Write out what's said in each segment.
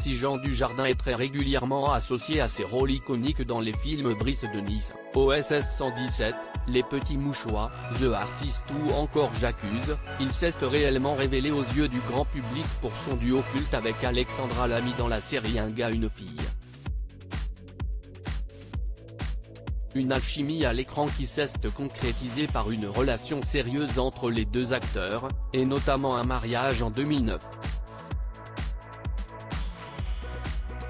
si Jean Dujardin est très régulièrement associé à ses rôles iconiques dans les films Brice de Nice, OSS 117, Les Petits Mouchoirs, The Artist ou encore J'accuse, il s'est réellement révélé aux yeux du grand public pour son duo culte avec Alexandra Lamy dans la série Un gars une fille. Une alchimie à l'écran qui s'est concrétisée par une relation sérieuse entre les deux acteurs, et notamment un mariage en 2009.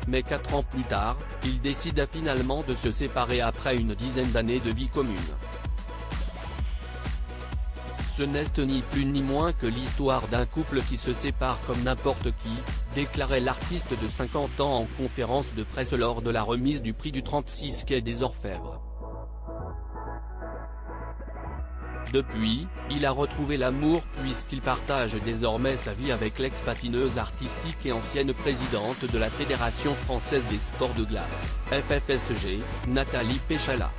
Mais 4 ans plus tard, il décida finalement de se séparer après une dizaine d'années de vie commune. Ce n'est ni plus ni moins que l'histoire d'un couple qui se sépare comme n'importe qui, déclarait l'artiste de 50 ans en conférence de presse lors de la remise du prix du 36 quai des Orfèvres. Depuis, il a retrouvé l'amour puisqu'il partage désormais sa vie avec l'ex-patineuse artistique et ancienne présidente de la Fédération Française des Sports de Glace, FFSG, Nathalie Péchala.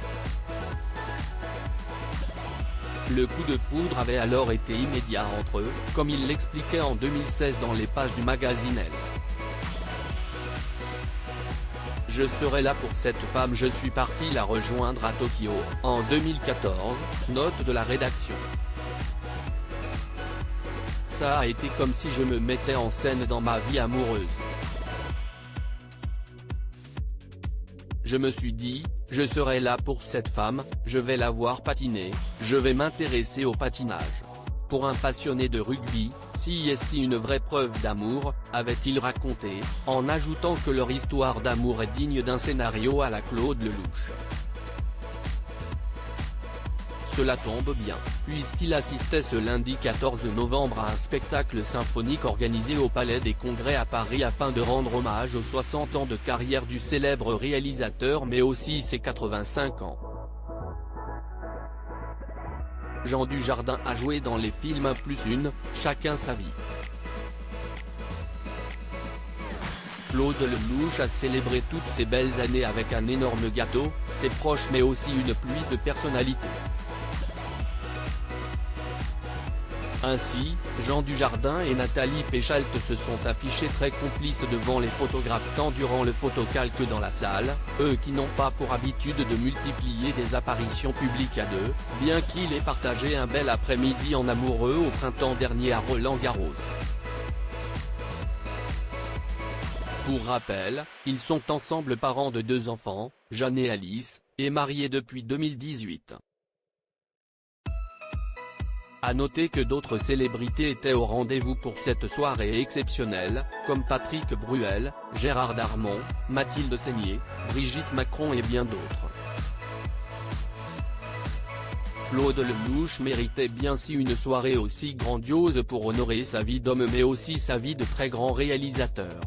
Le coup de foudre avait alors été immédiat entre eux, comme il l'expliquait en 2016 dans les pages du magazine Elle. Je serai là pour cette femme. Je suis parti la rejoindre à Tokyo, en 2014, note de la rédaction. Ça a été comme si je me mettais en scène dans ma vie amoureuse. Je me suis dit, je serai là pour cette femme, je vais la voir patiner, je vais m'intéresser au patinage. Pour un passionné de rugby, si est une vraie preuve d'amour, avait-il raconté, en ajoutant que leur histoire d'amour est digne d'un scénario à la Claude Lelouch. Cela tombe bien, puisqu'il assistait ce lundi 14 novembre à un spectacle symphonique organisé au Palais des Congrès à Paris afin de rendre hommage aux 60 ans de carrière du célèbre réalisateur mais aussi ses 85 ans. Jean Dujardin a joué dans les films 1+1, Chacun sa vie. Claude Lelouch a célébré toutes ces belles années avec un énorme gâteau, ses proches mais aussi une pluie de personnalités. Ainsi, Jean Dujardin et Nathalie Péchala se sont affichés très complices devant les photographes tant durant le photocalque dans la salle, eux qui n'ont pas pour habitude de multiplier des apparitions publiques à deux, bien qu'il ait partagé un bel après-midi en amoureux au printemps dernier à Roland-Garros. Pour rappel, ils sont ensemble parents de 2 enfants, Jeanne et Alice, et mariés depuis 2018. À noter que d'autres célébrités étaient au rendez-vous pour cette soirée exceptionnelle, comme Patrick Bruel, Gérard Darmon, Mathilde Seigner, Brigitte Macron et bien d'autres. Claude Lelouch méritait bien si une soirée aussi grandiose pour honorer sa vie d'homme mais aussi sa vie de très grand réalisateur.